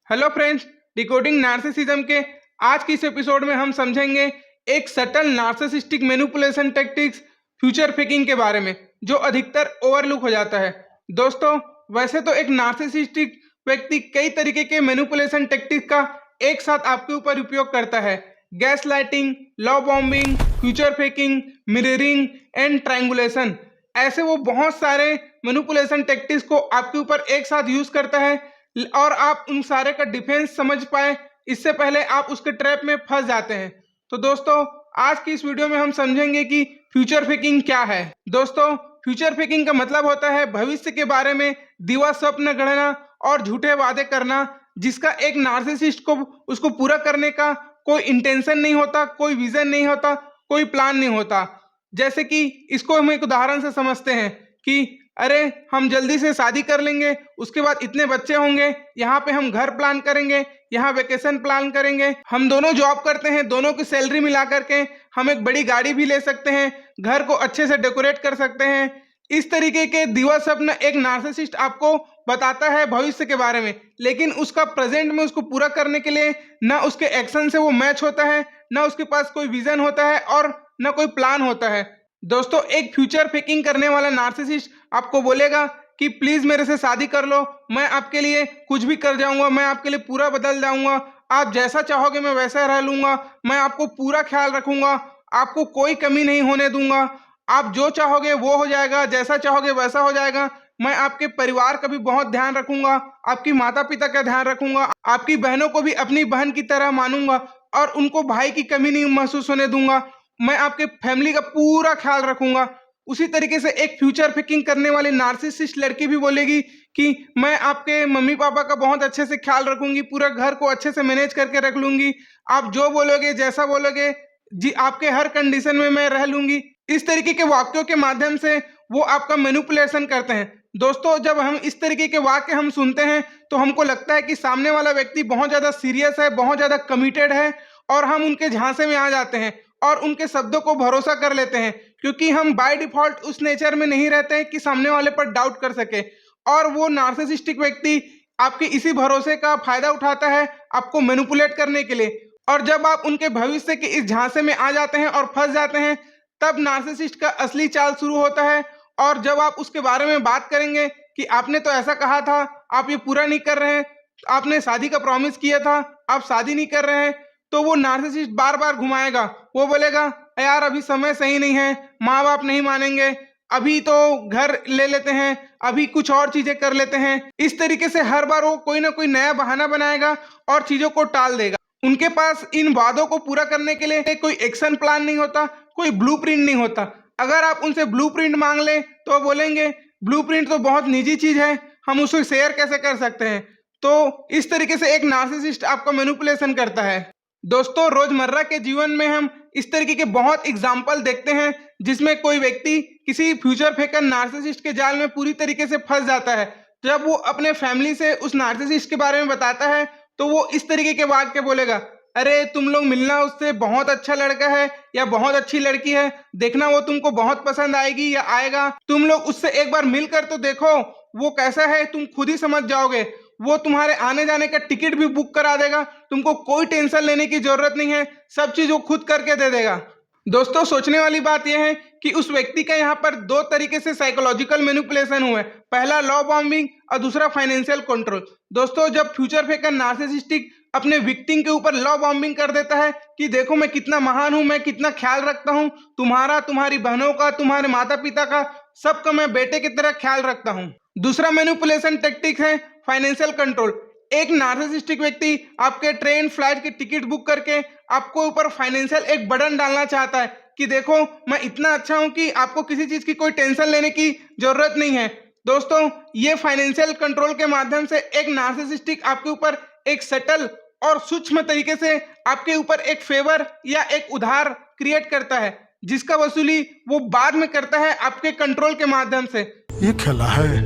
Hello friends, decoding narcissism के आज की इस एपिसोड में हम समझेंगे एक subtle narcissistic manipulation tactics future faking के बारे में, जो अधिकतर ओवरलुक हो जाता है। दोस्तों, वैसे तो एक नार्सिसिस्टिक व्यक्ति कई तरीके के मैनिपुलेशन टेक्टिक का एक साथ आपके ऊपर उपयोग करता है। Gas lighting, love bombing, future faking, mirroring and triangulation, ऐसे वो बहुत सारे मैनिपुलेशन टेक्टिक्स को आपके ऊपर एक साथ यूज करता है और आप उन सारे का डिफेंस समझ पाए इससे पहले आप उसके ट्रैप में फंस जाते हैं। तो दोस्तों, आज की इस वीडियो में हम समझेंगे कि फ्यूचर फेकिंग क्या है। दोस्तों, फ्यूचर फेकिंग का मतलब होता है भविष्य के बारे में दिवा स्वप्न गढ़ना और झूठे वादे करना, जिसका एक नार्सिसिस्ट को उसको पूरा करने का कोई इंटेंशन नहीं होता, कोई विजन नहीं होता, कोई प्लान नहीं होता। जैसे कि इसको हम एक उदाहरण से समझते हैं कि अरे हम जल्दी से शादी कर लेंगे, उसके बाद इतने बच्चे होंगे, यहाँ पे हम घर प्लान करेंगे, यहाँ वेकेशन प्लान करेंगे, हम दोनों जॉब करते हैं, दोनों की सैलरी मिला करके हम एक बड़ी गाड़ी भी ले सकते हैं, घर को अच्छे से डेकोरेट कर सकते हैं। इस तरीके के दिवा स्वप्न एक नार्सिसिस्ट आपको बताता है भविष्य के बारे में, लेकिन उसका प्रेजेंट में उसको पूरा करने के लिए ना उसके एक्शन से वो मैच होता है, ना उसके पास कोई विजन होता है और ना कोई प्लान होता है। दोस्तों, एक फ्यूचर फेकिंग करने वाला नार्सिसिस्ट आपको बोलेगा कि प्लीज मेरे से शादी कर लो, मैं आपके लिए कुछ भी कर जाऊंगा, मैं आपके लिए पूरा बदल जाऊंगा, आप जैसा चाहोगे मैं वैसा रह लूंगा, मैं आपको पूरा ख्याल रखूंगा, आपको कोई कमी नहीं होने दूंगा, आप जो चाहोगे वो हो जाएगा, जैसा चाहोगे वैसा हो जाएगा, मैं आपके परिवार का भी बहुत ध्यान रखूंगा, आपकी माता पिता का ध्यान रखूंगा, आपकी बहनों को भी अपनी बहन की तरह मानूंगा और उनको भाई की कमी नहीं महसूस होने दूंगा, मैं आपके फैमिली का पूरा ख्याल रखूंगा। उसी तरीके से एक फ्यूचर फेकिंग करने वाली नार्सिसिस्ट लड़की भी बोलेगी कि मैं आपके मम्मी पापा का बहुत अच्छे से ख्याल रखूंगी, पूरा घर को अच्छे से मैनेज करके रख लूंगी, आप जो बोलोगे जैसा बोलोगे जी, आपके हर कंडीशन में मैं रह लूंगी। इस तरीके के वाक्यों के माध्यम से वो आपका मैनिपुलेशन करते हैं। दोस्तों, जब हम इस तरीके के वाक्य हम सुनते हैं तो हमको लगता है कि सामने वाला व्यक्ति बहुत ज्यादा सीरियस है, बहुत ज्यादा कमिटेड है और हम उनके झांसे में आ जाते हैं और उनके शब्दों को भरोसा कर लेते हैं, क्योंकि हम बाय डिफॉल्ट उस नेचर में नहीं रहते हैं कि सामने वाले पर डाउट कर सके। और वो नार्सिसिस्टिक व्यक्ति आपके इसी भरोसे का फायदा उठाता है आपको मैनिपुलेट करने के लिए। और जब आप उनके भविष्य के इस झांसे में आ जाते हैं और फंस जाते हैं, तब नार्सिसिस्ट का असली चाल शुरू होता है। और जब आप उसके बारे में बात करेंगे कि आपने तो ऐसा कहा था, आप ये पूरा नहीं कर रहे हैं, आपने शादी का प्रॉमिस किया था, आप शादी नहीं कर रहे हैं, तो वो नार्सिसिस्ट बार बार घुमाएगा। वो बोलेगा यार अभी समय सही नहीं है, माँ बाप नहीं मानेंगे, अभी तो घर ले लेते हैं, अभी कुछ और चीजें कर लेते हैं। इस तरीके से हर बार वो कोई ना कोई नया बहाना बनाएगा और चीजों को टाल देगा। उनके पास इन वादों को पूरा करने के लिए कोई एक्शन प्लान नहीं होता, कोई ब्लूप्रिंट नहीं होता। अगर आप उनसे ब्लूप्रिंट मांग लें तो वो बोलेंगे ब्लूप्रिंट तो बहुत निजी चीज है, हम उसको शेयर कैसे कर सकते हैं। तो इस तरीके से एक नार्सिसिस्ट आपका मैनिपुलेशन करता है। दोस्तों, रोजमर्रा के जीवन में हम इस तरीके के बहुत एग्जाम्पल देखते हैं जिसमें कोई व्यक्ति किसी फ्यूचर फेकर नार्सिसिस्ट के जाल में पूरी तरीके से फंस जाता है। जब वो अपने फैमिली से उस नार्सिसिस्ट के बारे में बताता है तो वो इस तरीके के वाक्य बोलेगा, अरे तुम लोग मिलना उससे, बहुत अच्छा लड़का है या बहुत अच्छी लड़की है, देखना वो तुमको बहुत पसंद आएगी या आएगा, तुम लोग उससे एक बार मिलकर तो देखो वो कैसा है, तुम खुद ही समझ जाओगे, वो तुम्हारे आने जाने का टिकट भी बुक करा देगा, तुमको कोई टेंशन लेने की जरूरत नहीं है, सब चीज वो खुद करके दे देगा। दोस्तों, सोचने वाली बात यह है कि उस व्यक्ति का यहाँ पर दो तरीके से साइकोलॉजिकल मैनिपुलेशन हुआ है, पहला लव बॉम्बिंग और दूसरा फाइनेंशियल कंट्रोल। दोस्तों, जब फ्यूचर फेकर नार्सिसिस्टिक अपने विक्टिम के ऊपर लव बॉम्बिंग कर देता है कि देखो मैं कितना महान हूं, मैं कितना ख्याल रखता हूं, तुम्हारा, तुम्हारी बहनों का, तुम्हारे माता पिता का, सबका मैं बेटे की तरह ख्याल रखता हूं। दूसरा मैनिपुलेशन टेक्टिक है फाइनेंशियल कंट्रोल। एक नार्सिसिस्टिक व्यक्ति आपके ट्रेन फ्लाइट की टिकट बुक करके आपको ऊपर फाइनेंशियल एक बर्डन डालना चाहता है कि देखो मैं इतना अच्छा हूं कि आपको किसी चीज की कोई टेंशन लेने की जरूरत नहीं है। दोस्तों, ये फाइनेंशियल कंट्रोल के माध्यम से एक नार्सिसिस्टिक आपके ऊपर एक सटल और सूक्ष्म तरीके से आपके ऊपर एक फेवर या एक उधार क्रिएट करता है, जिसका वसूली वो बाद में करता है आपके कंट्रोल के माध्यम से। ये खेला है,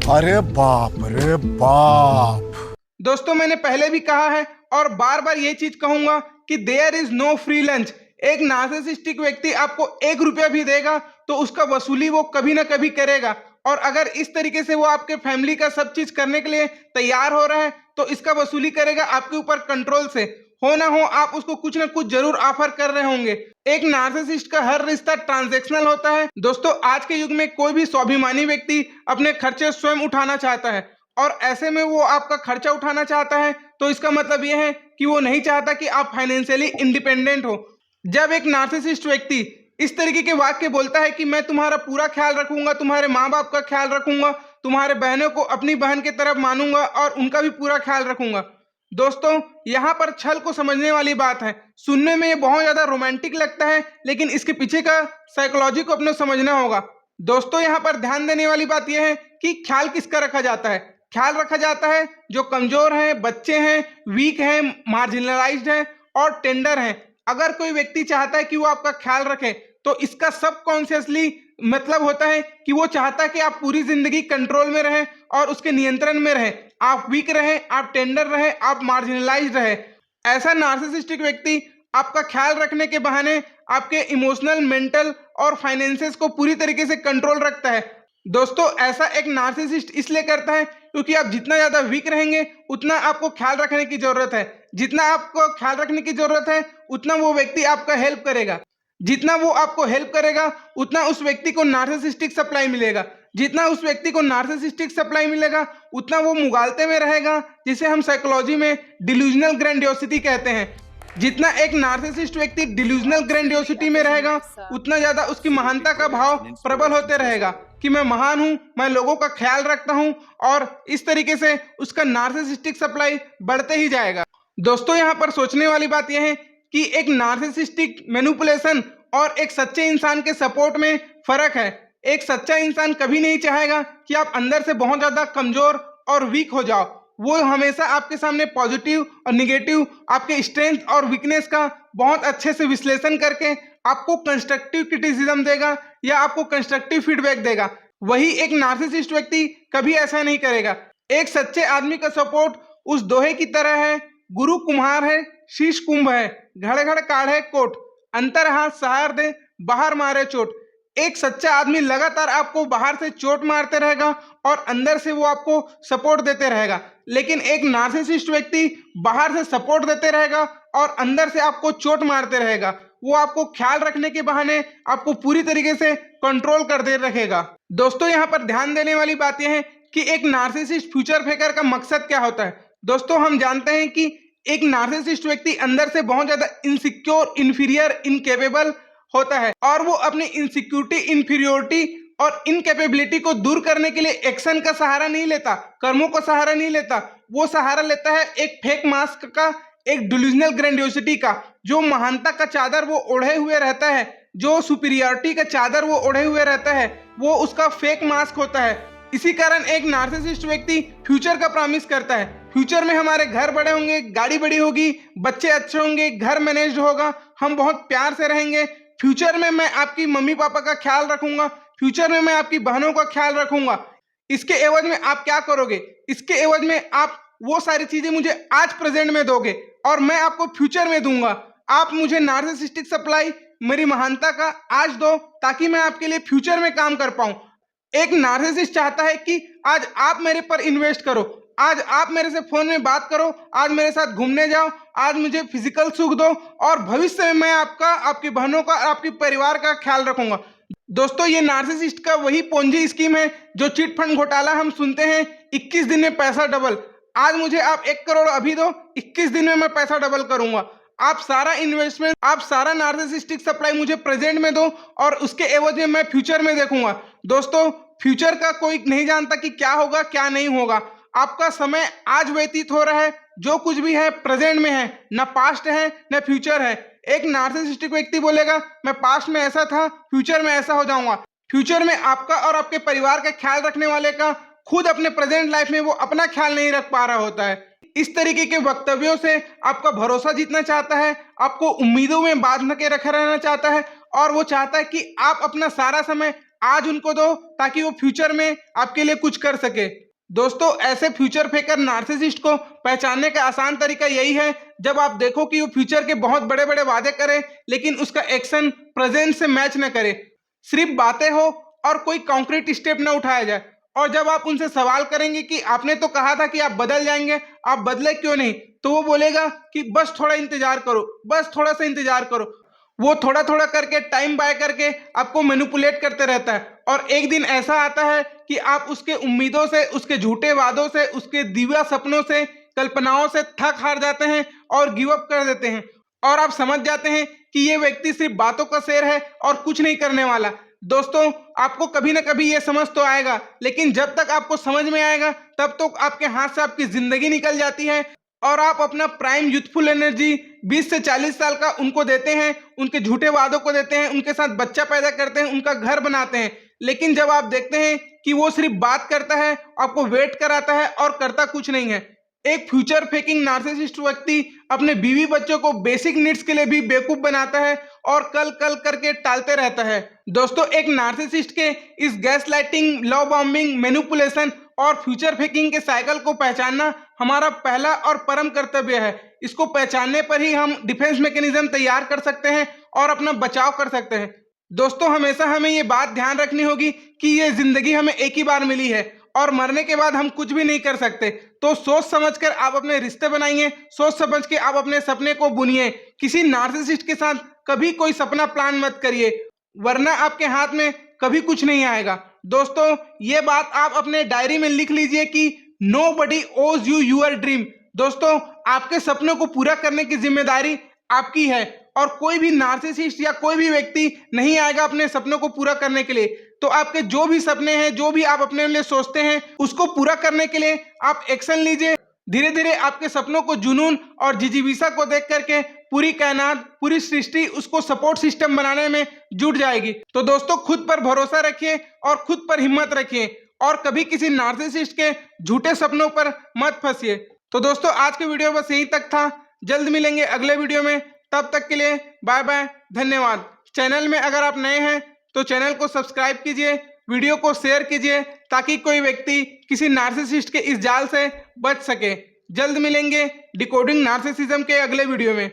अरे बाप रे बाप। दोस्तों, मैंने पहले भी कहा है और बार बार ये चीज कहूंगा कि there is no free lunch. एक नार्सिसिस्टिक व्यक्ति आपको 1 रुपया भी देगा तो उसका वसूली वो कभी ना कभी करेगा और अगर इस तरीके से वो आपके फैमिली का सब चीज करने के लिए तैयार हो रहा है तो इसका वसूली करेगा आपके ऊपर कंट्रोल से। हो ना हो आप उसको कुछ ना कुछ जरूर ऑफर कर रहे होंगे। एक नार्सिसिस्ट का हर रिश्ता ट्रांजैक्शनल होता है। दोस्तों आज के युग में कोई भी स्वाभिमानी व्यक्ति अपने खर्चे स्वयं उठाना चाहता है और ऐसे में वो आपका खर्चा उठाना चाहता है तो इसका मतलब यह है कि वो नहीं चाहता कि आप फाइनेंशियली इंडिपेंडेंट हो। जब एक नार्सिसिस्ट व्यक्ति इस तरीके के वाक्य बोलता है कि मैं तुम्हारा पूरा ख्याल रखूंगा, तुम्हारे माँ बाप का ख्याल रखूंगा, तुम्हारे बहनों को अपनी बहन की तरफ मानूंगा और उनका भी पूरा ख्याल रखूंगा। दोस्तों यहाँ पर छल को समझने वाली बात है। सुनने में ये बहुत ज्यादा रोमांटिक लगता है लेकिन इसके पीछे का साइकोलॉजी को अपने समझना होगा। दोस्तों यहाँ पर ध्यान देने वाली बात यह है कि ख्याल किसका रखा जाता है। ख्याल रखा जाता है जो कमजोर हैं, बच्चे हैं, वीक हैं, मार्जिनलाइज्ड हैं और टेंडर हैं। अगर कोई व्यक्ति चाहता है कि वो आपका ख्याल रखे तो इसका सबकॉन्शियसली मतलब होता है कि वो चाहता है कि आप पूरी जिंदगी कंट्रोल में रहें और उसके नियंत्रण में रहें। आप वीक रहें, आप टेंडर रहें, आप मार्जिनलाइज्ड रहें। ऐसा नार्सिसिस्टिक व्यक्ति आपका ख्याल रखने के बहाने आपके इमोशनल, मेंटल और फाइनेंसेस को पूरी तरीके से कंट्रोल रखता है। दोस्तों ऐसा एक नार्सिसिस्ट इसलिए करता है क्योंकि आप जितना ज्यादा वीक रहेंगे उतना आपको ख्याल रखने की जरूरत है। जितना आपको ख्याल रखने की जरूरत है उतना वो व्यक्ति आपका हेल्प करेगा। जितना वो आपको हेल्प करेगा उतना उस व्यक्ति को नार्सिसिस्टिक सप्लाई मिलेगा। जितना उस व्यक्ति को नार्सिसिस्टिक सप्लाई मिलेगा उतना वो मुगालते में रहेगा, जिसे हम साइकोलॉजी में डिल्यूजनल ग्रैंडियोसिटी कहते हैं। जितना एक नार्सिसिस्ट व्यक्ति डिल्यूजनल ग्रैंडियोसिटी में रहेगा उतना ज्यादा उसकी महानता का भाव प्रबल होते रहेगा कि मैं महान हूं, मैं लोगों का ख्याल रखता हूं और इस तरीके से उसका नार्सिसिस्टिक सप्लाई बढ़ते ही जाएगा। दोस्तों यहाँ पर सोचने वाली बात यह है कि एक नार्सिसिस्टिक मैनिपुलेशन और एक सच्चे इंसान के सपोर्ट में फर्क है। एक सच्चा इंसान कभी नहीं चाहेगा कि आप अंदर से बहुत ज्यादा कमजोर और वीक हो जाओ। वो हमेशा आपके सामने पॉजिटिव और निगेटिव, आपके स्ट्रेंथ और वीकनेस का बहुत अच्छे से विश्लेषण करके आपको कंस्ट्रक्टिव क्रिटिसिज्म देगा या आपको कंस्ट्रक्टिव फीडबैक देगा। वही एक नार्सिसिस्ट व्यक्ति कभी ऐसा नहीं करेगा। एक सच्चे आदमी का सपोर्ट उस दोहे की तरह है, गुरु कुम्हार है, शीश कुंभ है, घड़ घड़ काढ़े कोट, अंतर हाथ सहार दे, बाहर मारे चोट। एक सच्चा आदमी लगातार आपको बाहर से चोट मारते रहेगा और अंदर से वो आपको सपोर्ट देते रहेगा। लेकिन एक नार्सिसिस्ट व्यक्ति बाहर से सपोर्ट देते रहेगा और अंदर से आपको चोट मारते रहेगा। वो आपको ख्याल रखने के बहाने आपको पूरी तरीके से कंट्रोल कर दे रखेगा। दोस्तों यहाँ पर ध्यान देने वाली बात यह है कि एक नार्सिसिस्ट फ्यूचर फेकर का मकसद क्या होता है। दोस्तों हम जानते हैं कि एक नार्सिसिस्ट व्यक्ति अंदर से बहुत ज्यादा इनसिक्योर, इंफीरियर, इनकेपेबल होता है और वो अपनी इनसिक्योरिटी, इंफीरियोरिटी और इनकेपेबिलिटी को दूर करने के लिए एक्शन का सहारा नहीं लेता, कर्मों का सहारा नहीं लेता। वो सहारा लेता है एक फेक मास्क का, एक डिल्यूजनल ग्रैंडियोसिटी का। जो महानता का चादर वो ओढ़े हुए रहता है, जो सुपीरियरिटी का चादर वो ओढ़े हुए रहता है, वो उसका फेक मास्क होता है। इसी कारण एक नार्सिसिस्ट व्यक्ति फ्यूचर का प्रॉमिस करता है। फ्यूचर में हमारे घर बड़े होंगे, गाड़ी बड़ी होगी, बच्चे अच्छे होंगे, घर मैनेज्ड होगा, हम बहुत प्यार से रहेंगे। फ्यूचर में मैं आपकी मम्मी पापा का ख्याल रखूंगा, फ्यूचर में मैं आपकी बहनों का ख्याल रखूंगा। इसके एवज में आप क्या करोगे? इसके एवज में आप वो सारी चीजें मुझे आज प्रेजेंट में दोगे और मैं आपको फ्यूचर में दूंगा। आप मुझे नार्सिसिस्टिक सप्लाई, मेरी महानता का आज दो ताकि मैं आपके लिए फ्यूचर में काम कर पाऊं। एक नार्सिसिस्ट चाहता है कि आज आप मेरे पर इन्वेस्ट करो, आज आप मेरे से फोन में बात करो, आज मेरे साथ घूमने जाओ, आज मुझे फिजिकल सुख दो और भविष्य में मैं आपका, आपकी बहनों का, आपके परिवार का ख्याल रखूंगा। दोस्तों ये नार्सिसिस्ट का वही पोंजी स्कीम है जो चिट फंड घोटाला हम सुनते हैं, 21 दिन में पैसा डबल। आज मुझे आप 1 करोड़ अभी दो, 21 दिन में मैं पैसा डबल करूंगा। आप सारा इन्वेस्टमेंट, आप सारा नार्सिसिस्टिक सप्लाई मुझे प्रेजेंट में दो और उसके एवज में मैं फ्यूचर में देखूंगा। दोस्तों फ्यूचर का कोई नहीं जानता कि क्या होगा क्या नहीं होगा। आपका समय आज व्यतीत हो रहा है, जो कुछ भी है प्रेजेंट में है, ना पास्ट है ना फ्यूचर है। एक नार्सिसिस्टिक व्यक्ति बोलेगा मैं पास्ट में ऐसा था, फ्यूचर में ऐसा हो जाऊंगा। फ्यूचर में आपका और आपके परिवार का ख्याल रखने वाले का खुद अपने प्रेजेंट लाइफ में वो अपना ख्याल नहीं रख पा रहा होता है। इस तरीके के वक्तव्यों से आपका भरोसा जीतना चाहता है, आपको उम्मीदों में बांध के रखा रहना चाहता है और वो चाहता है कि आप अपना सारा समय आज उनको दो ताकि वो फ्यूचर में आपके लिए कुछ कर सके। दोस्तों ऐसे फ्यूचर फेकर नार्सिसिस्ट को पहचानने का आसान तरीका यही है, जब आप देखो कि वो फ्यूचर के बहुत बड़े बड़े वादे करे लेकिन उसका एक्शन प्रेजेंट से मैच न करे, सिर्फ बातें हो और कोई कॉन्क्रीट स्टेप न उठाया जाए। और जब आप उनसे सवाल करेंगे कि आपने तो कहा था कि आप बदल जाएंगे, आप बदले क्यों नहीं, तो वो बोलेगा कि बस थोड़ा इंतजार करो, बस थोड़ा सा इंतजार करो। वो थोड़ा थोड़ा करके, टाइम बाय करके आपको मैनिपुलेट करते रहता है। और एक दिन ऐसा आता है कि आप उसके उम्मीदों से, उसके झूठे वादों से, उसके दिव्या सपनों से, कल्पनाओं से थक हार जाते हैं और गिव अप कर देते हैं। और आप समझ जाते हैं कि ये व्यक्ति सिर्फ बातों का शेर है और कुछ नहीं करने वाला। दोस्तों, आपको कभी ना कभी ये समझ तो आएगा, लेकिन जब तक आपको समझ में आएगा तब तो आपके हाथ से आपकी जिंदगी निकल जाती है और आप अपना प्राइम यूथफुल एनर्जी 20 से 40 साल का उनको देते हैं, उनके झूठे वादों को देते हैं, उनके साथ बच्चा पैदा करते हैं, उनका घर बनाते हैं। लेकिन जब आप देखते हैं कि वो सिर्फ बात करता है, आपको वेट कराता है और करता कुछ नहीं है। एक फ्यूचर फेकिंग नार्सिसिस्ट व्यक्ति अपने बीवी बच्चों को बेसिक नीड्स के लिए भी बेवकूफ बनाता है और कल कल करके टालते रहता है। दोस्तों, एक नार्सिसिस्ट के इस gas lighting, love bombing, manipulation और फ्यूचर फेकिंग के साइकिल को पहचानना हमारा पहला और परम कर्तव्य है। इसको पहचानने पर ही हम डिफेंस मैकेनिज्म तैयार कर सकते हैं और अपना बचाव कर सकते हैं। दोस्तों, हमेशा हमें ये बात ध्यान रखनी होगी कि ये जिंदगी हमें एक ही बार मिली है और मरने के बाद हम कुछ भी नहीं कर सकते। तो सोच समझकर आप अपने रिश्ते बनाइए, सोच समझ के आप अपने सपने को बुनिए। किसी नार्सिसिस्ट के साथ कभी कोई सपना प्लान मत करिए, वरना आपके हाथ में कभी कुछ नहीं आएगा। दोस्तों, ये बात आप अपने डायरी में लिख लीजिए कि नोबडी ओज यू योर ड्रीम। दोस्तों, आपके सपनों को पूरा करने की जिम्मेदारी आपकी है और कोई भी नार्सिसिस्ट या कोई भी व्यक्ति नहीं आएगा अपने सपनों को पूरा करने के लिए। तो आपके जो भी सपने हैं, जो भी आप अपने लिए सोचते हैं, उसको पूरा करने के लिए आप एक्शन लीजिए। धीरे धीरे आपके सपनों को जुनून और जिजीविसा को देख करके पूरी कायनात, पूरी सृष्टि उसको सपोर्ट सिस्टम बनाने में जुट जाएगी। तो दोस्तों, खुद पर भरोसा रखिए और खुद पर हिम्मत रखिए और कभी किसी नार्सिसिस्ट के झूठे सपनों पर मत फंसिए। तो दोस्तों, आज के वीडियो बस यही तक था। जल्द मिलेंगे अगले वीडियो में, तब तक के लिए बाय बाय, धन्यवाद। चैनल में अगर आप नए हैं तो चैनल को सब्सक्राइब कीजिए, वीडियो को शेयर कीजिए ताकि कोई व्यक्ति किसी नार्सिसिस्ट के इस जाल से बच सके। जल्द मिलेंगे डिकोडिंग नार्सिसिज्म के अगले वीडियो में।